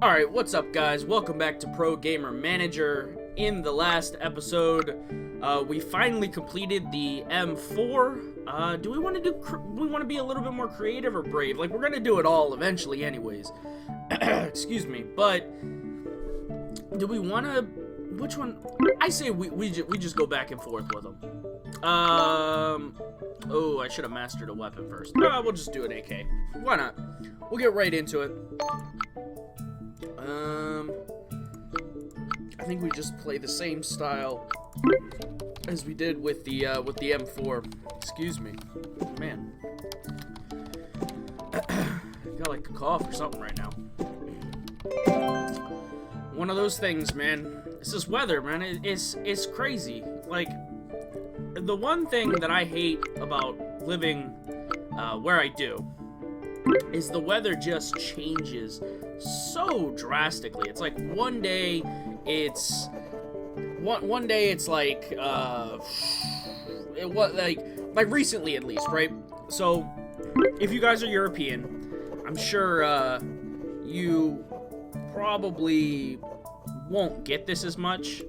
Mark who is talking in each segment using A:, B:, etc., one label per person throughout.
A: Alright, what's up guys? Welcome back to Pro Gamer Manager. In the last episode, we finally completed the M4. Do we want to be a little bit more creative or brave? Like, we're gonna do it all eventually anyways. Excuse me, but do we want to... Which one? I say we just go back and forth with them. Oh, I should have mastered a weapon first. No, we'll just do an AK. Why not? We'll get right into it. I think we just play the same style as we did with the M4. Excuse me, man. Got like a cough or something right now. One of those things, man. It's this weather, man. It's crazy. Like, the one thing that I hate about living where I do is the weather just changes so drastically. It's like one day it's like like recently at least, right? So if you guys are European, I'm sure you probably won't get this as much.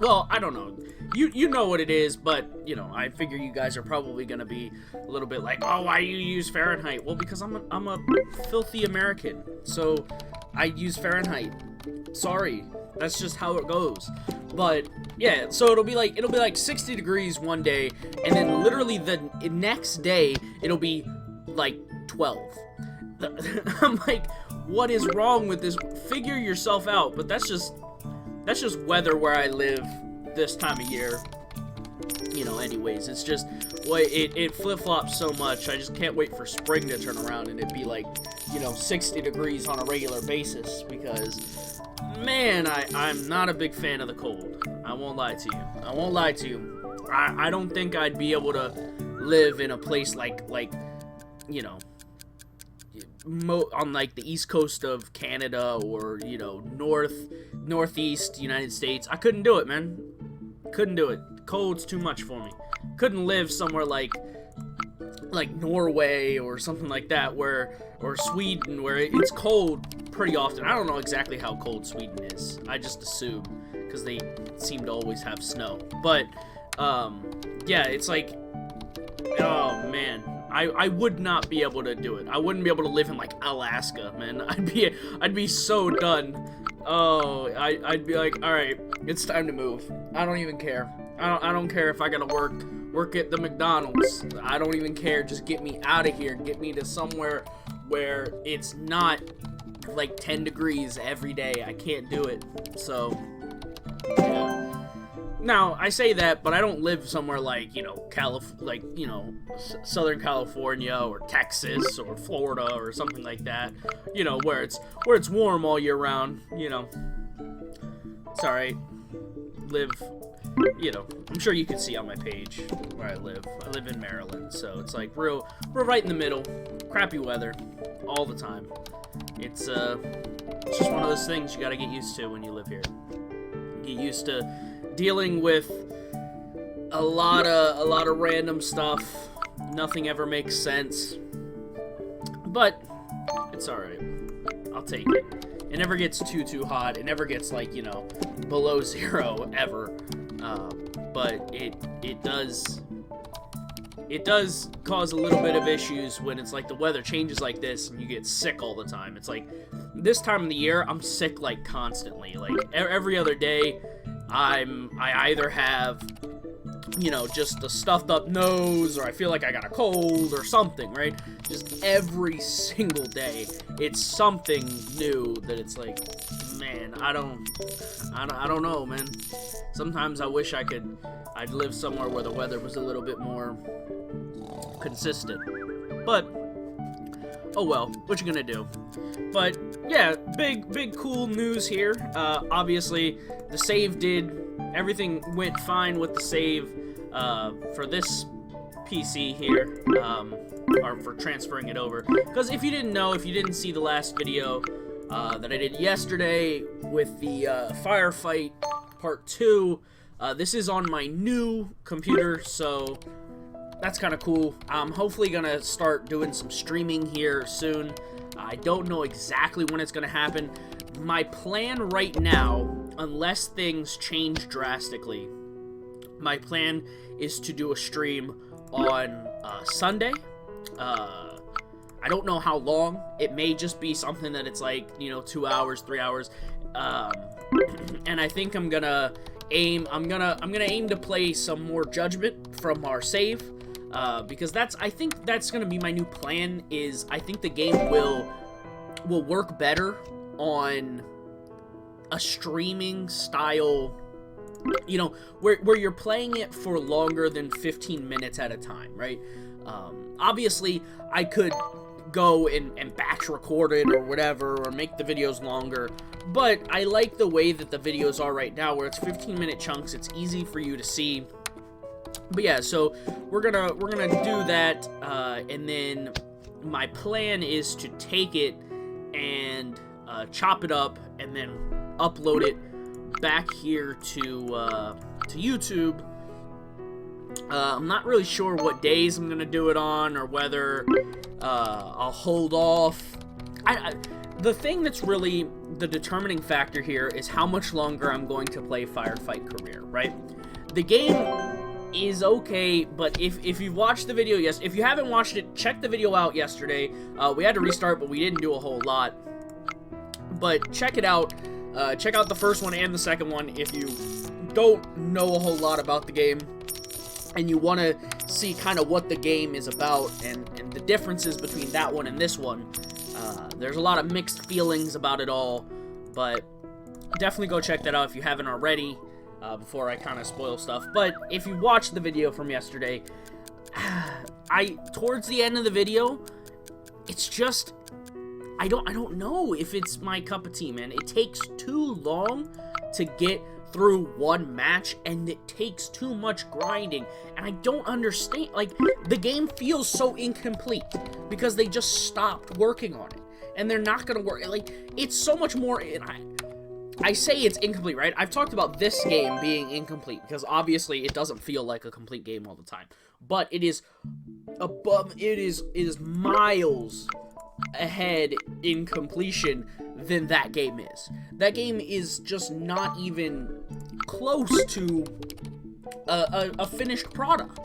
A: Well, I don't know. You know what it is, but, you know, I figure you guys are probably going to be a little bit like, oh, why do you use Fahrenheit? Well, because I'm a filthy American, so I use Fahrenheit. Sorry, that's just how it goes. But, yeah, so it'll be like 60 degrees one day, and then literally the next day, it'll be, like, 12. I'm like, what is wrong with this? Figure yourself out, but that's just weather where I live this time of year. You know, anyways, it's just, well, it flip-flops so much. I just can't wait for spring to turn around and it'd be like, you know, 60 degrees on a regular basis, because, man, I'm not a big fan of the cold. I won't lie to you. I won't lie to you. I don't think I'd be able to live in a place like, you know, on like the east coast of Canada, or, you know, northeast United States. I couldn't do it, man. Couldn't do it. Cold's too much for me. Couldn't live somewhere like Norway or something like that, or Sweden, where it's cold pretty often. I don't know exactly how cold Sweden is. I just assume, because they seem to always have snow. But yeah, it's like, oh man, I would not be able to do it. I wouldn't be able to live in like Alaska, man. I'd be so done. Oh, I'd be like, all right, it's time to move. I don't even care. I don't care if I gotta work at the McDonald's. I don't even care. Just get me out of here. Get me to somewhere where it's not like 10 degrees every day. I can't do it. So, yeah. Now, I say that, but I don't live somewhere like, you know, Southern California or Texas or Florida or something like that. You know, where it's warm all year round. You know, it's all right. You know, I'm sure you can see on my page where I live. I live in Maryland, so it's like we're right in the middle. Crappy weather all the time. It's just one of those things you got to get used to when you live here. Get used to dealing with a lot of random stuff. Nothing ever makes sense, but it's all right. I'll take it. It never gets too hot. It never gets, like, you know, below zero ever. But it does cause a little bit of issues when it's like the weather changes like this and you get sick all the time. It's like this time of the year, I'm sick like constantly. Like every other day, I either have, you know, just a stuffed up nose, or I feel like I got a cold or something, right? Just every single day, it's something new that it's like, man, I don't know, man. Sometimes I wish I'd live somewhere where the weather was a little bit more consistent. But, oh well, what you gonna do? But, yeah, big cool news here. Obviously, the save everything went fine with the save, for this PC here, or for transferring it over. Because if you didn't know, if you didn't see the last video, that I did yesterday with the, firefight part 2, this is on my new computer, so that's kind of cool. I'm hopefully gonna start doing some streaming here soon. I don't know exactly when it's going to happen. My plan right now, unless things change drastically, my plan is to do a stream on Sunday. I don't know how long. It may just be something that it's like, you know, 2 hours, 3 hours. And I think I'm gonna aim to play some more Judgment from our save. Because I think that's gonna be my new plan. Is I think the game will work better on a streaming style, you know, where you're playing it for longer than 15 minutes at a time, right? Obviously, I could go and batch record it or whatever, or make the videos longer, but I like the way that the videos are right now, where it's 15-minute chunks. It's easy for you to see. But yeah, so we're gonna do that, and then my plan is to take it and chop it up and then upload it back here to YouTube. I'm not really sure what days I'm gonna do it on, or whether I'll hold off. The thing that's really the determining factor here is how much longer I'm going to play Firefight Career, right? The game is okay, but if you've watched the video, if you haven't watched it, check the video out yesterday. We had to restart, but we didn't do a whole lot. But check it out. Check out the first one and the second one if you don't know a whole lot about the game and you want to see kind of what the game is about and the differences between that one and this one. There's a lot of mixed feelings about it all, but definitely go check that out if you haven't already, before I kind of spoil stuff. But if you watched the video from yesterday, towards the end of the video, it's just, I don't know if it's my cup of tea, man. It takes too long to get through one match, and it takes too much grinding, and I don't understand. Like, the game feels so incomplete because they just stopped working on it, and they're not gonna work. Like, it's so much more. And I say it's incomplete, right? I've talked about this game being incomplete because obviously it doesn't feel like a complete game all the time, but it is above. It is miles ahead in completion than that game is. That game is just not even close to a finished product.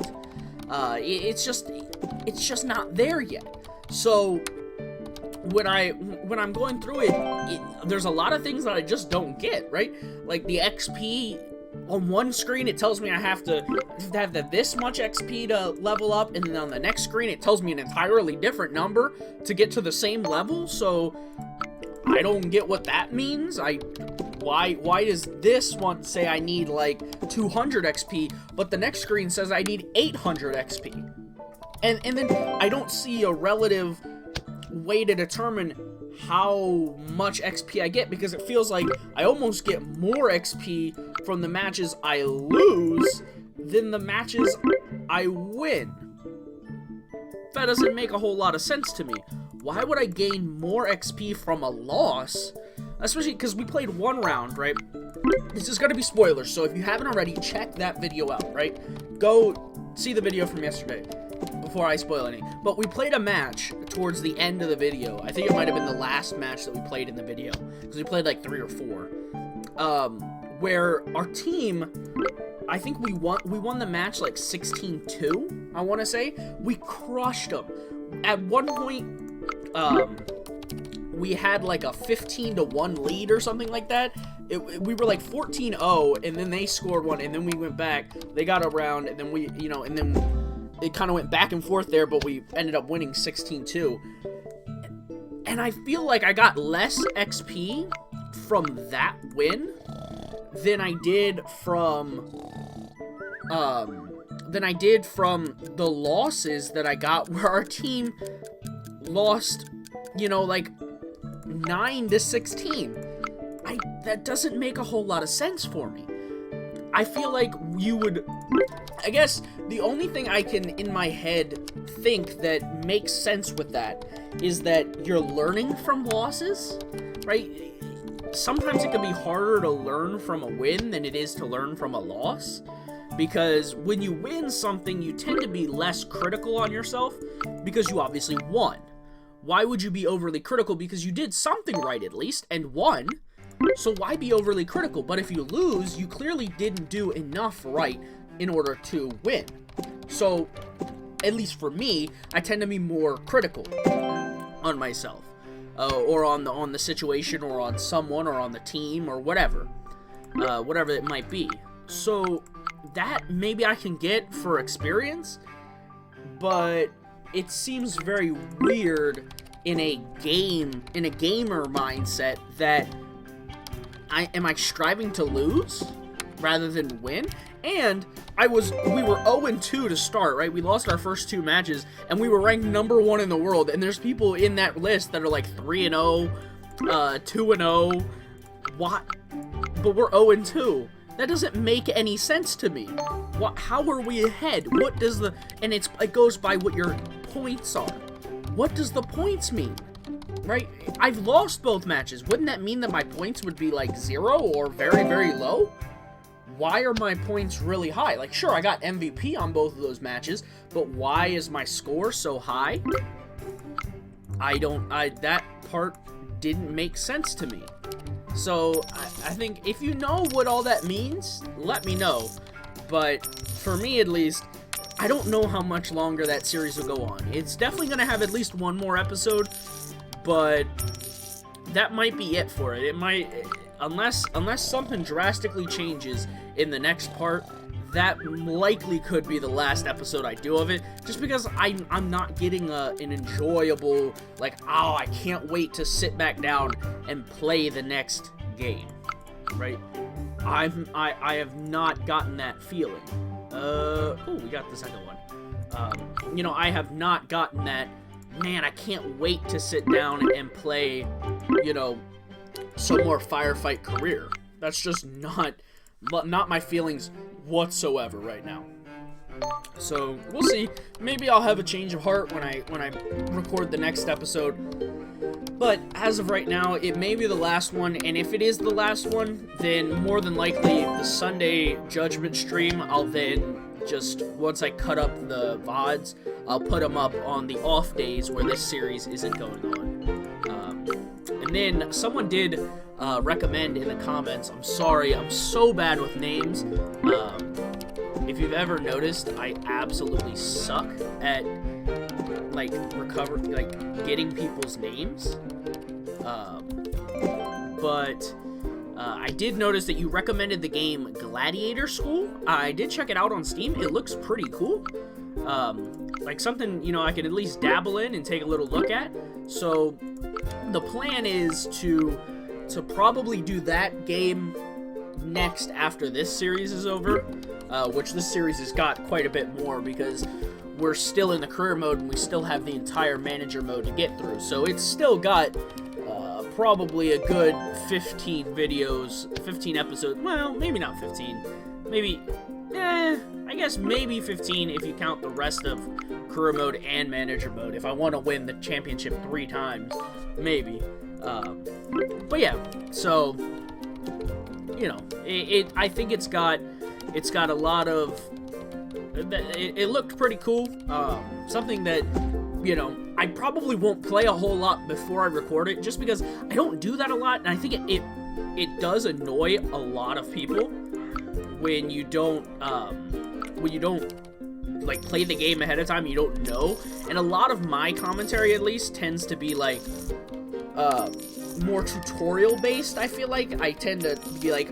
A: It's just not there yet. So when I'm going through it, there's a lot of things that I just don't get, right? Like the XP on one screen, it tells me I have to have this much XP to level up, and then on the next screen, it tells me an entirely different number to get to the same level. So I don't get what that means. Why does this one say I need like 200 XP, but the next screen says I need 800 XP? And then I don't see a relative way to determine how much XP I get, because it feels like I almost get more XP from the matches I lose than the matches I win. That doesn't make a whole lot of sense to me. Why would I gain more XP from a loss? Especially because we played one round, right? This is going to be spoilers, so if you haven't already, check that video out, right? Go see the video from yesterday before I spoil any. But we played a match towards the end of the video. I think it might have been the last match that we played in the video, because we played like 3 or 4. Where our team, I think we won the match like 16-2, I want to say. We crushed them. At one point, we had like a 15-1 lead or something like that. We were like 14-0, and then they scored one, and then we went back. They got around, and then we, and then it kind of went back and forth there, but we ended up winning 16-2. And I feel like I got less XP from that win than I did from the losses that I got, where our team lost, like 9-16. That doesn't make a whole lot of sense for me. I feel like I guess the only thing I can in my head think that makes sense with that is that you're learning from losses, right? Sometimes it can be harder to learn from a win than it is to learn from a loss, because when you win something, you tend to be less critical on yourself because you obviously won. why would you be overly critical? Because you did something right at least, and won. So why be overly critical? But if you lose, you clearly didn't do enough right in order to win. So, at least for me, I tend to be more critical on myself, or on the situation, or on someone, or on the team, or whatever it might be. So that maybe I can get for experience, but it seems very weird in a gamer mindset that am I striving to lose rather than win? And we were 0-2 to start, right? We lost our first 2 matches, and we were ranked number 1 in the world. And there's people in that list that are like 3-0, 2-0. What? But we're 0-2. That doesn't make any sense to me. How are we ahead? What does and it goes by what your points are. What does the points mean? Right? I've lost both matches. Wouldn't that mean that my points would be like 0 or very, very low? Why are my points really high? Like, sure, I got MVP on both of those matches, but why is my score so high? That part didn't make sense to me. So, I think if you know what all that means, let me know. But, for me at least, I don't know how much longer that series will go on. It's definitely going to have at least one more episode, but that might be it for it. It might, unless something drastically changes in the next part, that likely could be the last episode I do of it, just because I'm not getting an enjoyable, like, oh, I can't wait to sit back down and play the next game, right? I have not gotten that feeling. We got the second one. I have not gotten that, man, I can't wait to sit down and play, some more Firefight Career. That's just not my feelings whatsoever right now. So, we'll see. Maybe I'll have a change of heart when I record the next episode. But as of right now, it may be the last one, and if it is the last one, then more than likely the Sunday Judgment stream, I'll then just, once I cut up the VODs, I'll put them up on the off days where this series isn't going on. And then someone did recommend in the comments, I'm sorry, I'm so bad with names. If you've ever noticed, I absolutely suck at getting people's names. But I did notice that you recommended the game Gladiator School. I did check it out on Steam. It looks pretty cool. Like something, I could at least dabble in and take a little look at. So the plan is to probably do that game next after this series is over, which this series has got quite a bit more because we're still in the career mode and we still have the entire manager mode to get through. So it's still got probably a good 15 episodes. Well, maybe not 15. Maybe, I guess maybe 15 if you count the rest of career mode and manager mode. If I want to win the championship 3 times, maybe. But yeah, so I think it's got a lot of. It looked pretty cool. Something that I probably won't play a whole lot before I record it, just because I don't do that a lot, and I think it does annoy a lot of people when you don't like play the game ahead of time. You don't know, and a lot of my commentary at least tends to be like more tutorial based. I feel like I tend to be like,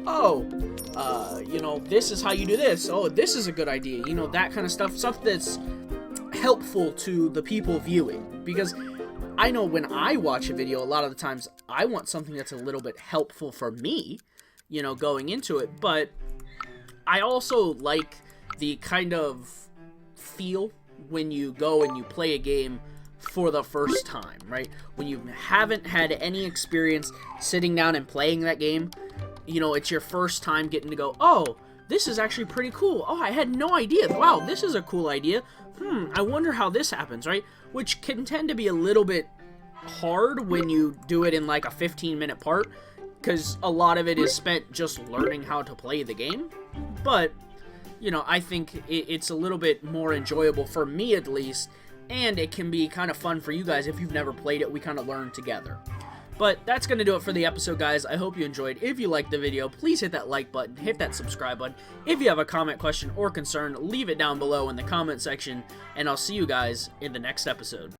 A: this is how you do this. Oh, this is a good idea. That kind of stuff that's helpful to the people viewing, because I know when I watch a video, a lot of the times I want something that's a little bit helpful for me, going into it, but I also like the kind of feel when you go and you play a game for the first time, right? When you haven't had any experience sitting down and playing that game, it's your first time getting to go, oh, this is actually pretty cool. Oh, I had no idea. Wow, this is a cool idea. I wonder how this happens, right? Which can tend to be a little bit hard when you do it in like a 15-minute part, because a lot of it is spent just learning how to play the game. But, I think it's a little bit more enjoyable, for me at least, and it can be kind of fun for you guys if you've never played it. We kind of learn together. But that's going to do it for the episode, guys. I hope you enjoyed. If you liked the video, please hit that like button, hit that subscribe button. If you have a comment, question, or concern, leave it down below in the comment section, and I'll see you guys in the next episode.